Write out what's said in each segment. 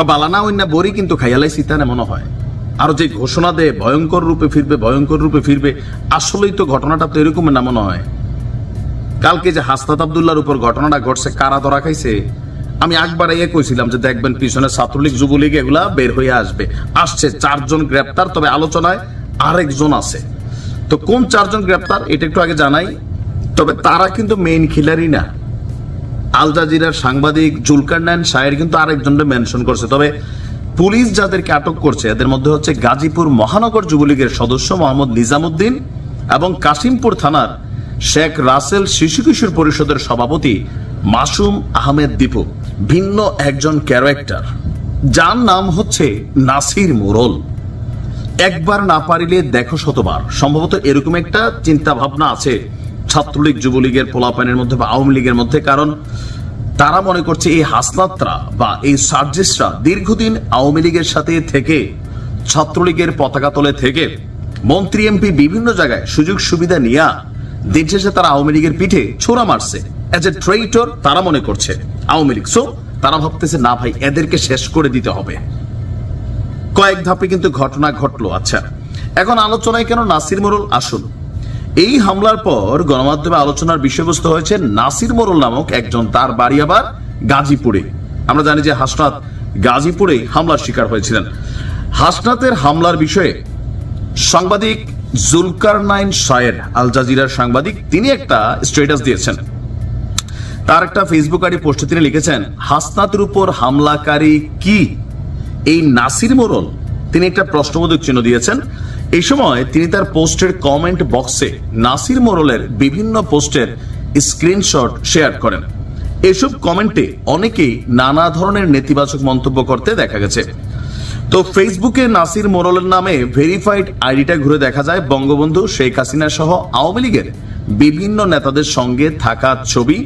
বালানা অন্য বড়ি কিন্তু খাইয়ালাই সীতানে মনে হয় আর যে ঘোষণা দেয় ভয়ঙ্কর রূপে ফিরবে আসলেই তো ঘটনাটা তো এরকম না মনে হয়। কালকে যে হাসনাত আব্দুল্লাহর উপর ঘটনাটা ঘটছে, কারা ধরা খাইছে, আমি একবার কইছিলাম যে দেখবেন পিছনে ছাত্রলীগ যুবলীগ এগুলা বের হয়ে আসছে 4 জন গ্রেপ্তার, তবে আলোচনায় আরেকজন আছে। তো কোন 4 জন গ্রেপ্তার এটা একটু আগে জানাই। তবে তারা কিন্তু মেইন খিলাড়ি না। আল জাজিরার সাংবাদিক জুলকারনাইন শাহের কিন্তু আরেকজনকে মেনশন করছে। তবে পুলিশ যাদেরকে আটক করছে এদের মধ্যে হচ্ছে গাজীপুর মহানগর যুবলীগের সদস্য মোহাম্মদ নিজামুদ্দিন এবং কাশিমপুর থানার শেখ রাসেল শিশু কিশোর পরিষদের সভাপতি মাসুম আহমেদ দীপু, ভিন্ন একজন ক্যারেক্টার যার নাম হচ্ছে নাসির মোরল। একবার না পারিলে দেখো শতবার, সম্ভবত এরকম একটা চিন্তা ভাবনা আছে ছাত্রলীগ যুবলীগের পোলাপানের মধ্যে বা আওয়ামী লীগের মধ্যে। কারণ তারা মনে করছে এই হাসনাতরা বা এই সার্জিসরা দীর্ঘদিন আওয়ামী লীগের সাথে থেকে, ছাত্রলীগের পতাকা তলে থেকে মন্ত্রী এমপি বিভিন্ন জায়গায় সুযোগ সুবিধা নিয়ে দিন শেষে তারা আওয়ামী লীগের পিঠে ছোড়া মারছে এজ এ ট্রেইটর তারা মনে করছে আওয়ামী লীগ। সো তারা ভাবতেছে না ভাই এদেরকে শেষ করে দিতে হবে। কয়েক ধাপে কিন্তু ঘটনা ঘটলো। আচ্ছা, এখন আলোচনায় কেন নাসির মোরল? আসুন, এই হামলার পর গণমাধ্যমে আলোচনার বিষয়বস্তু হয়েছে নাসির মোরল নামক একজন, তার বাড়ি আবার গাজীপুরে। আমরা জানি যে হাসনাত গাজীপুরে হামলার শিকার হয়েছিলেন। হাসনাতের হামলার বিষয়ে সাংবাদিক জুলকারনাইন শাহের, আল জাজিরার সাংবাদিক, তিনি একটা স্ট্যাটাস দিয়েছেন। তার একটা ফেসবুক আইডি পোস্টে তিনি লিখেছেন, হাসনাতের উপর হামলাকারী কি এই নাসির মোরল? তিনি একটা প্রশ্নবোধক চিহ্ন দিয়েছেন। এই সময় তিনি তার পোস্টের কমেন্ট বক্সে নাসির মোরলের বিভিন্ন পোস্টের স্ক্রিনশট শেয়ার করেন। এসব কমেন্টে অনেকেই নানা ধরনের নেতিবাচক মন্তব্য করতে দেখা গেছে। তো ফেসবুকে নাসির মোরলের নামে ভেরিফাইড আইডিটা ঘুরে দেখা যায় বঙ্গবন্ধু শেখ হাসিনা সহ আওয়ামী লীগের বিভিন্ন নেতাদের সঙ্গে থাকা ছবি,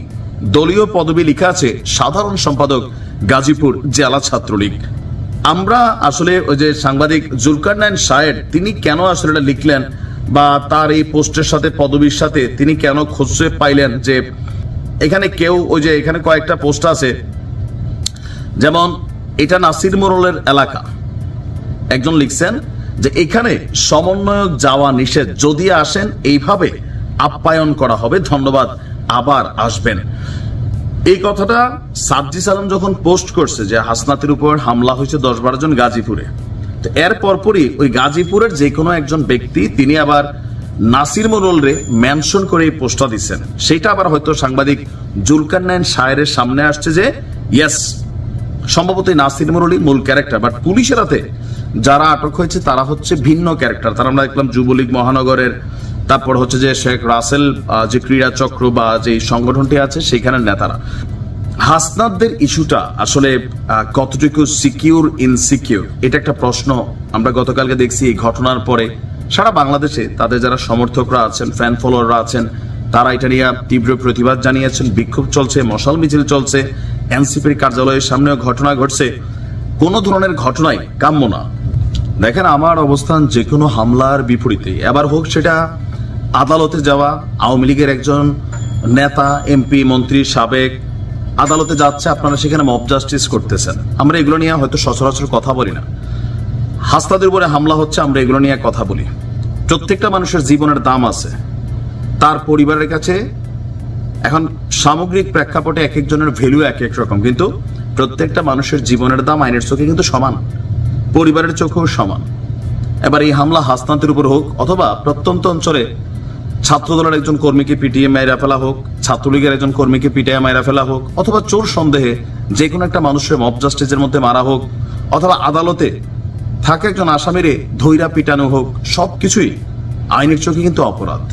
দলীয় পদবি লেখা আছে সাধারণ সম্পাদক গাজীপুর জেলা ছাত্রলীগ। আমরা আসলে ওই যে সাংবাদিক জুলকারনাইন শাহের তিনি কেন আসলে এটা লিখলেন বা তার এই পোস্টের সাথে পদবীর সাথে তিনি কেন খুঁজে পাইলেন যে এখানে কেউ, ওই যে এখানে কয়েকটা পোস্ট আছে, যেমন এটা নাসির মোরলের এলাকা, একজন লিখছেন যে এখানে সমন্বয়ক যাওয়া নিষেধ, যদি আসেন এইভাবে আপ্যায়ন করা হবে, ধন্যবাদ, আবার আসবেন। এই কথাটা সার্জিস আলম যখন পোস্ট করছে যে হাসনাতের উপর হামলা হয়েছে 10-12 জন গাজীপুরে, তো এর পরপরই ওই গাজীপুরের যে কোনো একজন ব্যক্তি তিনি আবার নাসির মোরলরে মেনশন করে এই পোস্টটা দিচ্ছেন। সেটা আবার হয়তো সাংবাদিক জুলকারনাইন শাহের সামনে আসছে যে ইয়েস, সম্ভবত নাসির মোরলই মূল ক্যারেক্টার, বাট পুলিশের হাতে যারা আটক হয়েছে তারা হচ্ছে ভিন্ন ক্যারেক্টার। তারা আমরা দেখলাম যুবলীগ মহানগরের, তারপর হচ্ছে যে শেখ রাসেল যে ক্রীড়া চক্র বা যে সংগঠনটি আছে সেখানের নেতারা। হাসনাতদের ইস্যুটা আসলে কতটুকু সিকিউর ইনসিকিউর, এটা একটা প্রশ্ন আমরা গতকালকে দেখছি। এই ঘটনার পরে সারা বাংলাদেশে তাদের যারা সমর্থকরা আছেন, ফ্যান ফলোয়াররা আছেন, তারা এটা নিয়ে তীব্র প্রতিবাদ জানিয়েছেন, বিক্ষোভ চলছে, মশাল মিছিল চলছে, এনসিপির কার্যালয়ের সামনেও ঘটনা ঘটছে। কোন ধরনের ঘটনাই কাম্য না। দেখেন, আমার অবস্থান যে কোনো হামলার বিপরীতে, এবার হোক সেটা আদালতে যাওয়া, আওয়ামী লীগের একজন নেতা, এমপি, মন্ত্রী, সাবেক আদালতে যাচ্ছে, আপনারা সেখানে মব জাস্টিস করতেছেন, আমরা এগুলো নিয়ে হয়তো সচরাচর কথা বলি না। হাসনাতের উপরে হামলা হচ্ছে, আমরা এগুলো নিয়ে কথা বলি। প্রত্যেকটা মানুষের জীবনের দাম আছে, তার পরিবারের কাছে। এখন সামগ্রিক প্রেক্ষাপটে এক একজনের ভ্যালু এক এক রকম, কিন্তু প্রত্যেকটা মানুষের জীবনের দাম আইনের চোখে কিন্তু সমান, পরিবারের চোখেও সমান। এবার এই হামলা হাসনাতের উপর হোক অথবা প্রত্যন্ত অঞ্চলে ছাত্রদলের একজন কর্মীকে পিটিয়ে মাইরা ফেলা হোক, ছাত্রলীগের একজন কর্মীকে পিটিয়ে মাইরা ফেলা হোক, অথবা চোর সন্দেহে যে কোনো একটা মানুষের মব জাস্টিসের মধ্যে মারা হোক, অথবা আদালতে থাকে একজন আসামিরে ধৈরা পিটানো হোক, সবকিছুই আইনের চোখে কিন্তু অপরাধ।